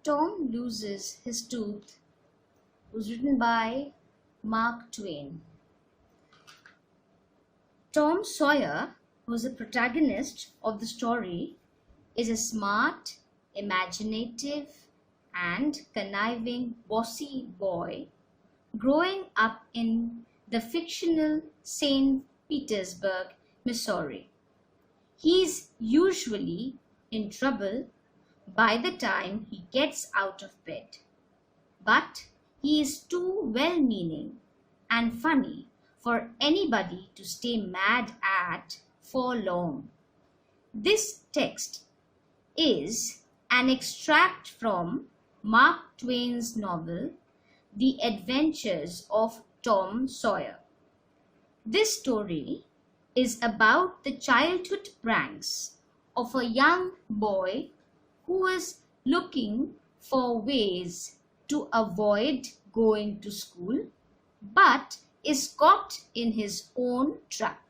Tom Loses His Tooth was written by Mark Twain. Tom Sawyer, who is the protagonist of the story, is a smart, imaginative, and conniving bossy boy growing up in the fictional St. Petersburg, Missouri. He's usually in trouble by the time he gets out of bed, but he is too well-meaning and funny for anybody to stay mad at for long. This text is an extract from Mark Twain's novel, The Adventures of Tom Sawyer. This story is about the childhood pranks of a young boy who is looking for ways to avoid going to school, but is caught in his own trap.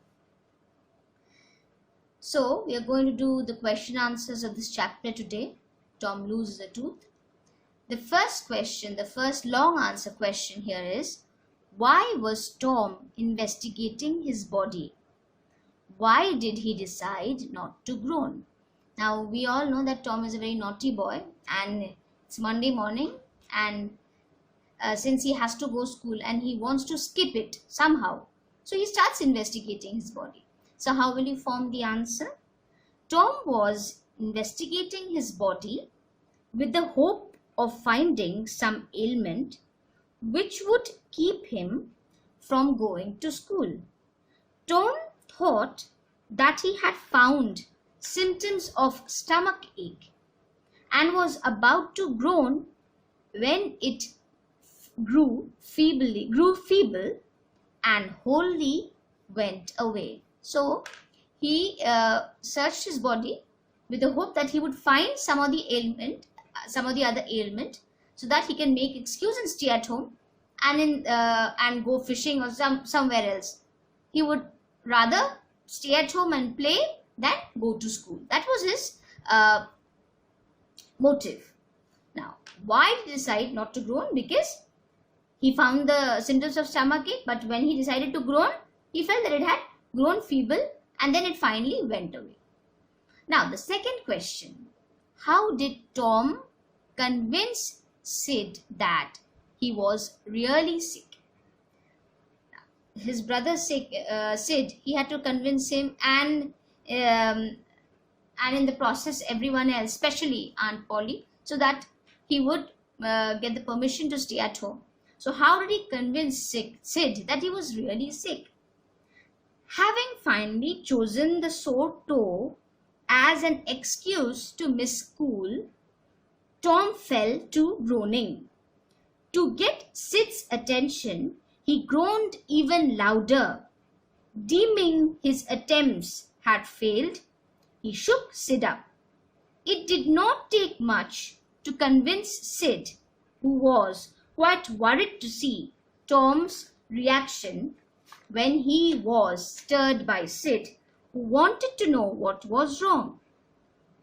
So we are going to do the question answers of this chapter today. Tom Loses a Tooth. The first question, the first long answer question here is, why was Tom investigating his body? Why did he decide not to groan? Now we all know that Tom is a very naughty boy, and it's Monday morning, and since he has to go school and he wants to skip it somehow, so he starts investigating his body. So how will you form the answer? Tom was investigating his body with the hope of finding some ailment which would keep him from going to school. Tom thought that he had found symptoms of stomach ache and was about to groan when it grew feeble and wholly went away. So he searched his body with the hope that he would find some of the other ailment, so that he can make excuse and stay at home and go fishing or somewhere else. He would rather stay at home and play than go to school. That was his motive. Now, why did he decide not to groan? Because he found the symptoms of stomachache, but when he decided to groan, he felt that it had grown feeble and then it finally went away. Now, the second question, how did Tom convince Sid that he was really sick? His brother Sid, he had to convince him, and in the process everyone else, especially Aunt Polly, so that he would get the permission to stay at home. So how did he convince Sid that he was really sick? Having finally chosen the sore toe as an excuse to miss school, Tom fell to groaning. To get Sid's attention, he groaned even louder. Deeming his attempts had failed, he shook Sid up. It did not take much to convince Sid, who was quite worried to see Tom's reaction when he was stirred by Sid, who wanted to know what was wrong.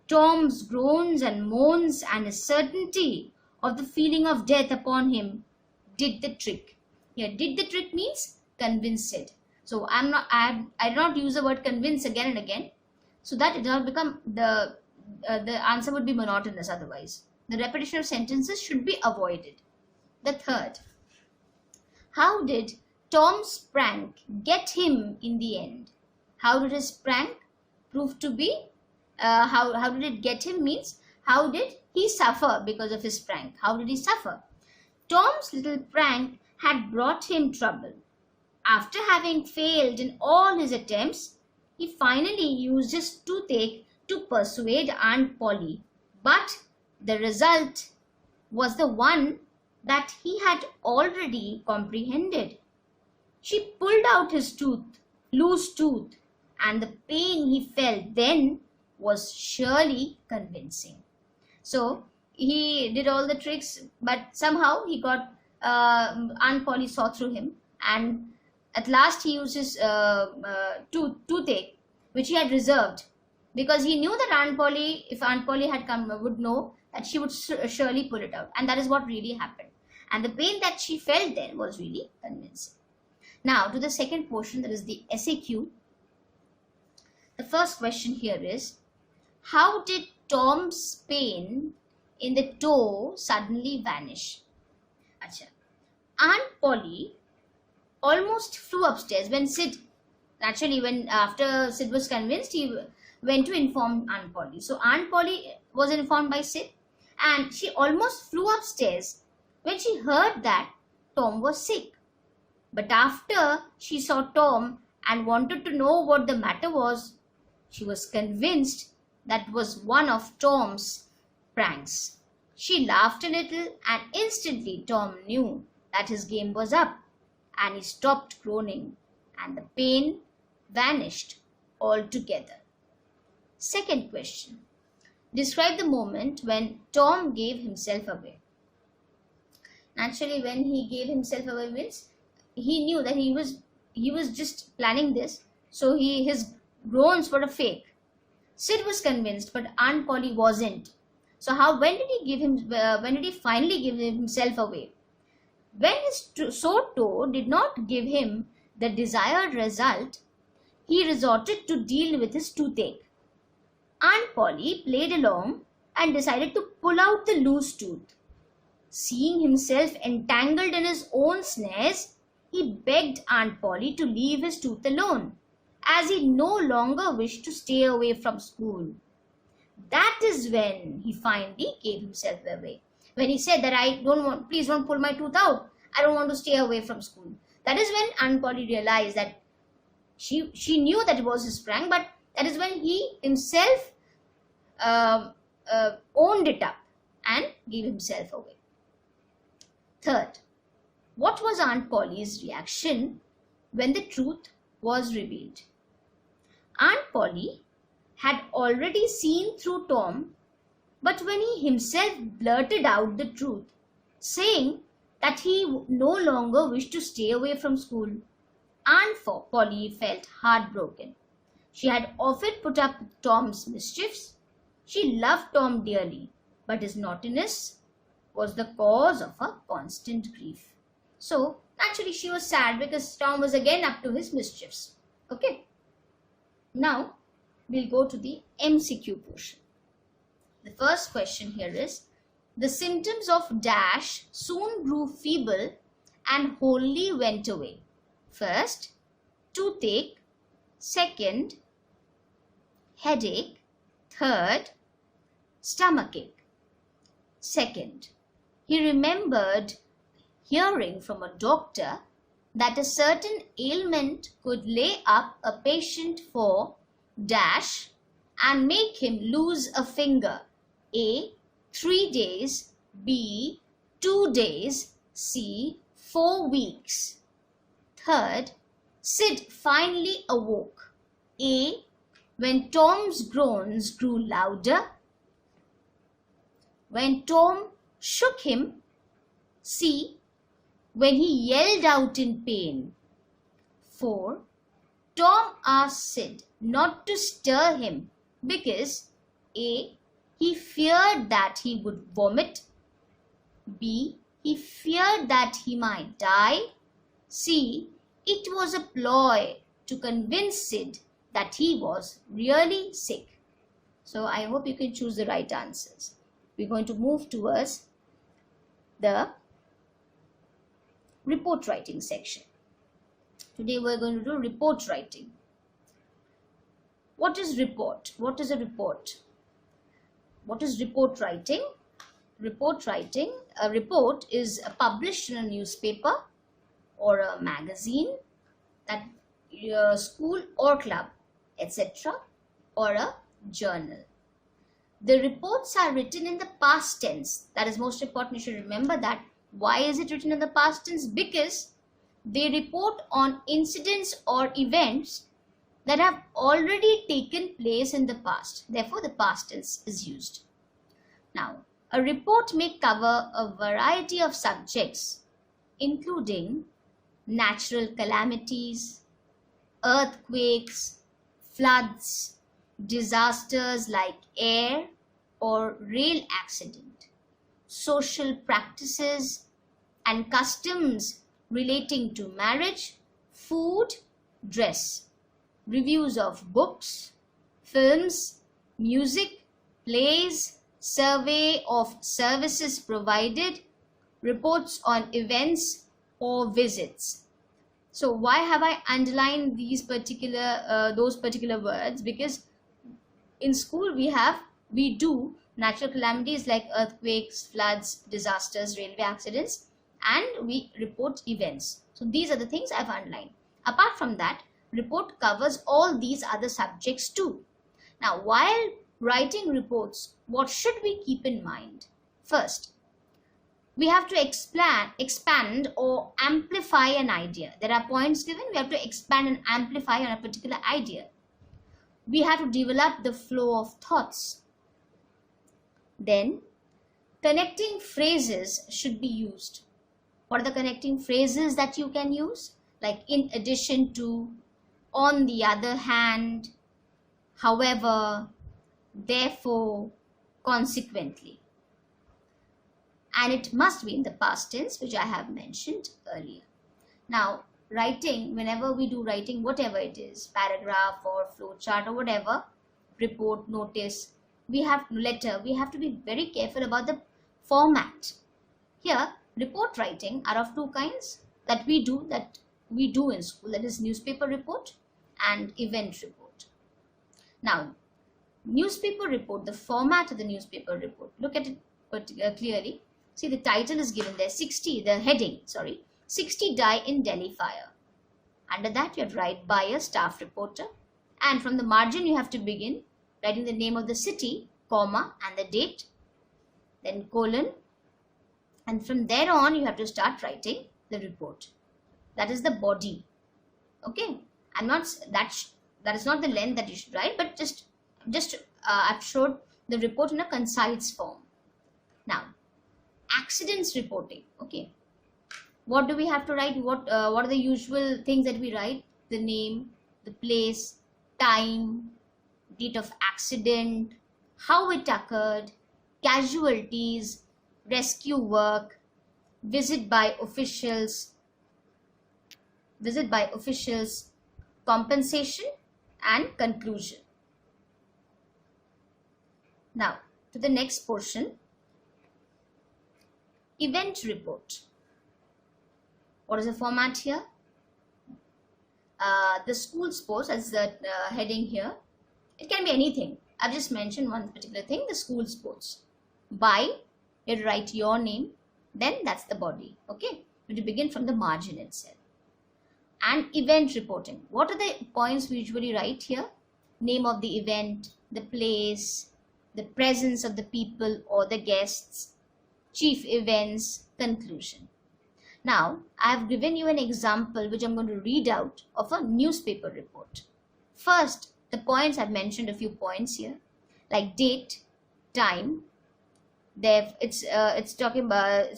Tom's groans and moans and his certainty of the feeling of death upon him did the trick. Here, did the trick means convince Sid. So I did not use the word convince again and again, so that it does not become the answer would be monotonous otherwise. The repetition of sentences should be avoided. The third, how did Tom's prank get him in the end? How did his prank prove to be? How did it get him means how did he suffer because of his prank? How did he suffer? Tom's little prank had brought him trouble. After having failed in all his attempts, he finally used his toothache to persuade Aunt Polly. But the result was the one that he had already comprehended. She pulled out his loose tooth, and the pain he felt then was surely convincing. So he did all the tricks, but somehow he got Aunt Polly saw through him, and at last he used his toothache, which he had reserved, because he knew that Aunt Polly, if Aunt Polly had come, would know that she would surely pull it out. And that is what really happened. And the pain that she felt then was really convincing. Now to the second portion, that is the SAQ. The first question here is, how did Tom's pain in the toe suddenly vanish? Achha. Aunt Polly almost flew upstairs when Sid, naturally when after Sid was convinced, he went to inform Aunt Polly. So Aunt Polly was informed by Sid, and she almost flew upstairs when she heard that Tom was sick. But after she saw Tom and wanted to know what the matter was, she was convinced that was one of Tom's pranks. She laughed a little, and instantly Tom knew that his game was up, and he stopped groaning, and the pain vanished altogether. Second question. Describe the moment when Tom gave himself away. Naturally, when he gave himself away means he knew that he was just planning this, so his groans were a fake. Sid was convinced, but Aunt Polly wasn't. So when did he finally give himself away? When his sore toe did not give him the desired result, he resorted to deal with his toothache. Aunt Polly played along and decided to pull out the loose tooth. Seeing himself entangled in his own snares, he begged Aunt Polly to leave his tooth alone, as he no longer wished to stay away from school. That is when he finally gave himself away. When he said that please don't pull my tooth out. I don't want to stay away from school. That is when Aunt Polly realized that she knew that it was his prank, but that is when he himself owned it up and gave himself away. Third, what was Aunt Polly's reaction when the truth was revealed? Aunt Polly had already seen through Tom, but when he himself blurted out the truth, saying that he no longer wished to stay away from school, Aunt Polly felt heartbroken. She had often put up with Tom's mischiefs. She loved Tom dearly, but his naughtiness was the cause of her constant grief. So, naturally, she was sad because Tom was again up to his mischiefs. Okay. Now, we'll go to the MCQ portion. The first question here is, the symptoms of dash soon grew feeble and wholly went away. First, toothache. Second, headache. Third, stomachache. Second, he remembered hearing from a doctor that a certain ailment could lay up a patient for dash and make him lose a finger. A, 3 days. B, 2 days. C, 4 weeks. Third, Sid finally awoke. A, when Tom's groans grew louder. When Tom shook him. C, when he yelled out in pain. 4. Tom asked Sid not to stir him because A, he feared that he would vomit. B, he feared that he might die. C, it was a ploy to convince Sid that he was really sick. So I hope you can choose the right answers. We're going to move towards the report writing section. Today we're going to do report writing. What is report? What is a report? What is report writing? Report writing, a report is published in a newspaper or a magazine, that your school or club, etc., or a journal. The reports are written in the past tense. That is most important. You should remember that. Why is it written in the past tense? Because they report on incidents or events that have already taken place in the past. Therefore, the past tense is used. Now, a report may cover a variety of subjects, including natural calamities, earthquakes, floods, disasters like air or rail accident, social practices and customs relating to marriage, food, dress, reviews of books, films, music, plays, survey of services provided, reports on events or visits. So why have I underlined these those particular words? Because in school we do natural calamities like earthquakes, floods, disasters, railway accidents, and we report events. So these are the things I've underlined. Apart from that, report covers all these other subjects too. Now, while writing reports, what should we keep in mind? First, we have to expand or amplify an idea. There are points given, we have to expand and amplify on a particular idea. We have to develop the flow of thoughts. Then, connecting phrases should be used. What are the connecting phrases that you can use? Like in addition to, on the other hand, however, therefore, consequently. And it must be in the past tense, which I have mentioned earlier. Now, writing, whenever we do writing, whatever it is, paragraph or flowchart or whatever, report, notice, we have to be very careful about the format. Here, report writing are of two kinds that we do in school, that is newspaper report and event report. Now, newspaper report, the format of the newspaper report, look at it clearly. See, the title is given there, 60 die in Delhi fire. Under that, you have to write by a staff reporter, and from the margin you have to begin writing the name of the city, comma, and the date, then colon, and from there on you have to start writing the report. That is the body. Okay, that is not the length that you should write, but just I've showed the report in a concise form. Now, accidents reporting. Okay, what do we have to write? What are the usual things that we write? The name, the place, time, date of accident, how it occurred, casualties, rescue work, visit by officials, compensation, and conclusion. Now, to the next portion, event report. What is the format here? The school sports, as the heading here. It can be anything. I've just mentioned one particular thing, the school sports. By, you write your name, then that's the body. Okay, you begin from the margin itself. And event reporting. What are the points we usually write here? Name of the event, the place, the presence of the people or the guests, chief events, conclusion. Now, I have given you an example which I'm going to read out of a newspaper report. First, the points, I've mentioned a few points here, like date, time. It's talking about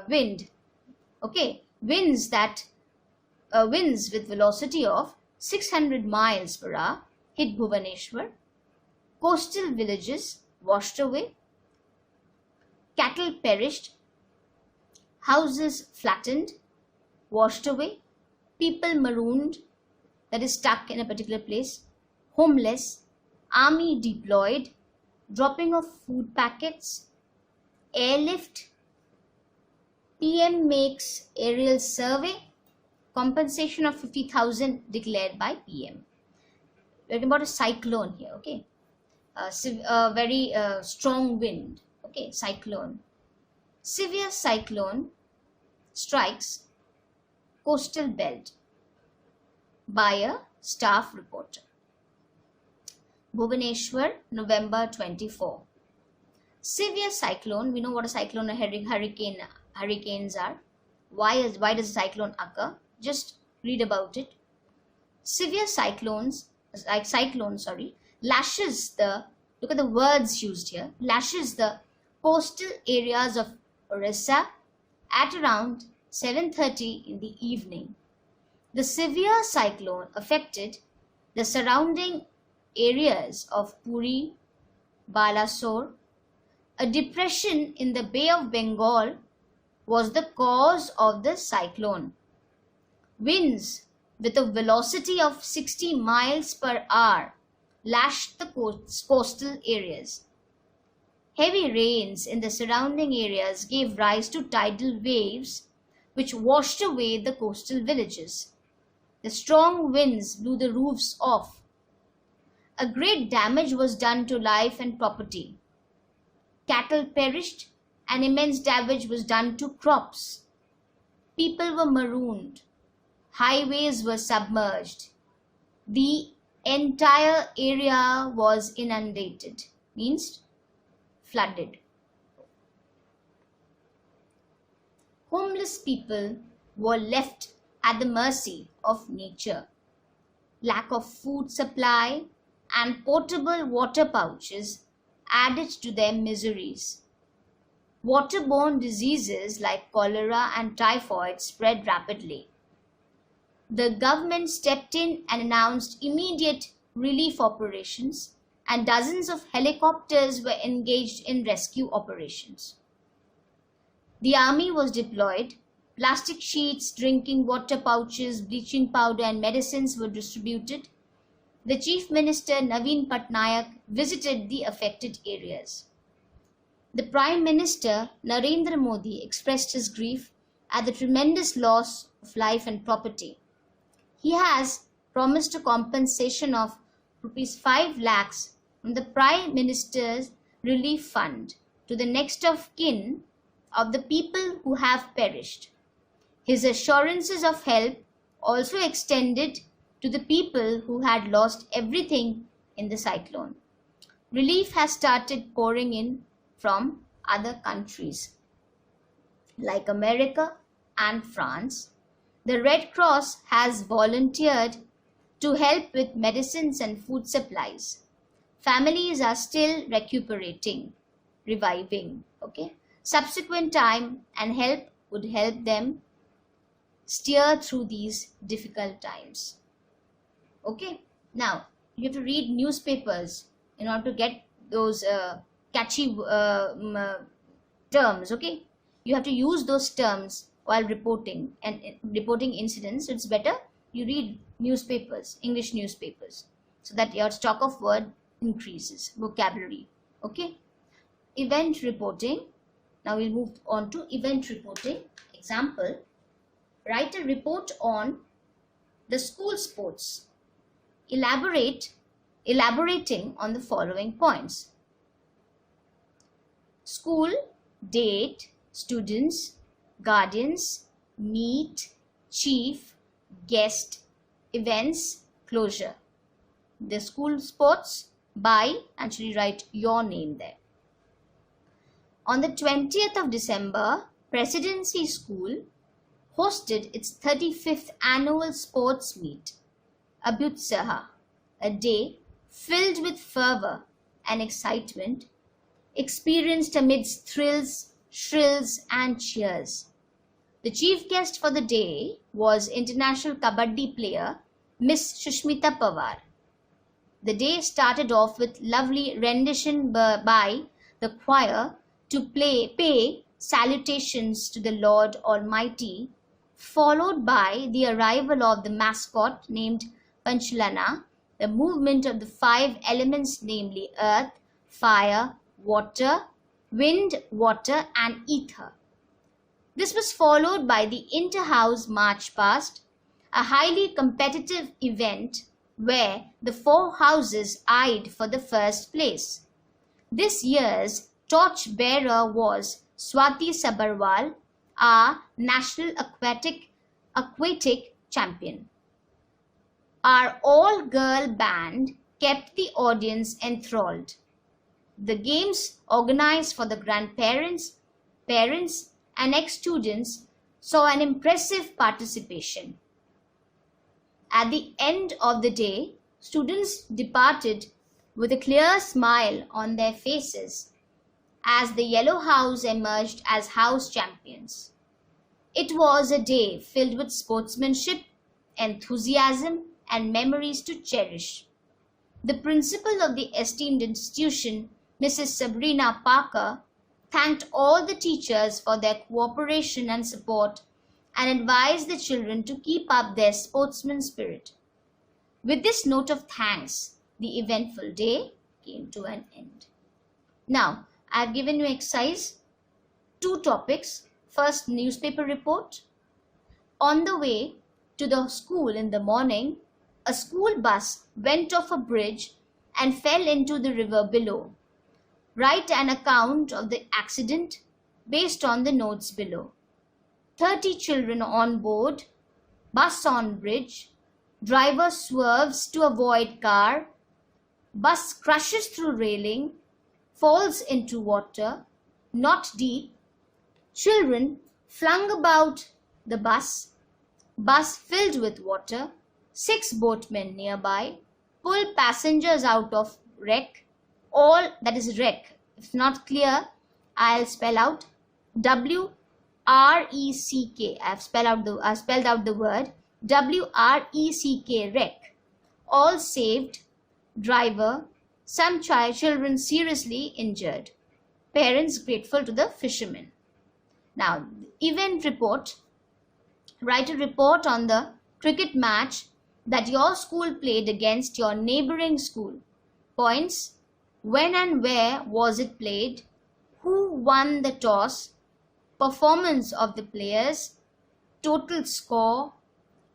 wind. Okay, winds with velocity of 600 miles per hour hit Bhubaneswar. Coastal villages washed away. Cattle perished. Houses flattened, washed away. People marooned, that is stuck in a particular place. Homeless. Army deployed. Dropping of food packets. Airlift. PM makes aerial survey. Compensation of 50,000 declared by PM. We're talking about a cyclone here, okay? A very strong wind, okay? Cyclone. Severe cyclone strikes coastal belt by a staff reporter. Bhubaneswar, November 24. Severe cyclone, we know what a cyclone, hurricanes are. Why does a cyclone occur? Just read about it. Severe cyclones, lashes the, look at the words used here, lashes the coastal areas of Orissa at around 7:30 in the evening. The severe cyclone affected the surrounding areas of Puri, Balasore. A depression in the Bay of Bengal was the cause of the cyclone. Winds with a velocity of 60 miles per hour lashed the coastal areas. Heavy rains in the surrounding areas gave rise to tidal waves which washed away the coastal villages. The strong winds blew the roofs off. A great damage was done to life and property. Cattle perished, and immense damage was done to crops. People were marooned. Highways were submerged. The entire area was inundated, means flooded. Homeless people were left at the mercy of nature. Lack of food supply and portable water pouches added to their miseries. Waterborne diseases like cholera and typhoid spread rapidly. The government stepped in and announced immediate relief operations, and dozens of helicopters were engaged in rescue operations. The army was deployed. Plastic sheets, drinking water pouches, bleaching powder, and medicines were distributed. The Chief Minister Naveen Patnaik visited the affected areas. The Prime Minister Narendra Modi expressed his grief at the tremendous loss of life and property. He has promised a compensation of ₹5 lakhs from the Prime Minister's Relief Fund to the next of kin of the people who have perished. His assurances of help also extended to the people who had lost everything in the cyclone. Relief has started pouring in from other countries like America and France. The Red Cross has volunteered to help with medicines and food supplies. Families are still recuperating, reviving. Okay. Subsequent time and help would help them steer through these difficult times. Okay. Now you have to read newspapers in order to get those catchy terms. Okay. You have to use those terms while reporting and reporting incidents. So it's better you read newspapers, English newspapers, so that your stock of word increases, vocabulary. Okay. Event reporting. Now we'll move on to event reporting. Example, write a report on the school sports. Elaborating on the following points. School, date, students, guardians, meet, chief, guest, events, closure. The school sports, by, actually write your name there. On the 20th of December, Presidency School hosted its 35th annual sports meet, Abhyutsaha, a day filled with fervor and excitement, experienced amidst thrills, shrills and cheers. The chief guest for the day was international kabaddi player Miss Shushmita Pawar. The day started off with lovely rendition by the choir to pay salutations to the Lord Almighty, followed by the arrival of the mascot named Panchalana, the movement of the 5 elements, namely earth, fire, water, wind, water and ether. This was followed by the inter-house march past, a highly competitive event where the 4 houses eyed for the first place. This year's torch bearer was Swati Sabarwal, our national aquatic champion. Our all-girl band kept the audience enthralled. The games organized for the grandparents, parents and ex-students saw an impressive participation. At the end of the day, students departed with a clear smile on their faces as the Yellow House emerged as house champions. It was a day filled with sportsmanship, enthusiasm, and memories to cherish. The principal of the esteemed institution, Mrs. Sabrina Parker, thanked all the teachers for their cooperation and support and advised the children to keep up their sportsman spirit. With this note of thanks, the eventful day came to an end. Now, I have given you exercise, 2 topics. First, newspaper report. On the way to the school in the morning, a school bus went off a bridge and fell into the river below. Write an account of the accident based on the notes below. 30 children on board, bus on bridge, driver swerves to avoid car, bus crashes through railing, falls into water, not deep, children flung about the bus filled with water, 6 boatmen nearby, pull passengers out of wreck, all that is wreck. If not clear, I'll spell out W-R-E-C-K. I've spelled out the word W-R-E-C-K, wreck. All saved, driver, some children seriously injured. Parents grateful to the fishermen. Now, event report. Write a report on the cricket match that your school played against your neighboring school. Points: when and where was it played? Who won the toss? Performance of the players. Total score.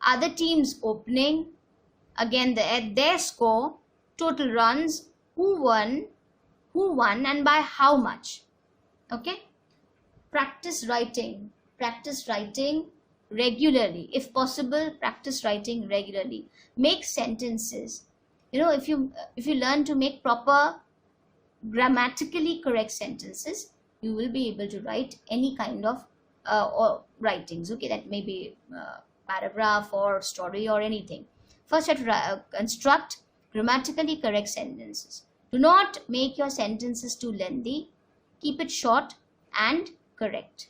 Other teams opening. Again, their score. Total runs. Who won and by how much? Okay. Practice writing regularly. If possible, practice writing regularly. Make sentences. If you learn to make proper grammatically correct sentences, you will be able to write any kind of or writings. Okay, that may be paragraph or story or anything. First, you have to construct grammatically correct sentences. Do not make your sentences too lengthy. Keep it short and correct.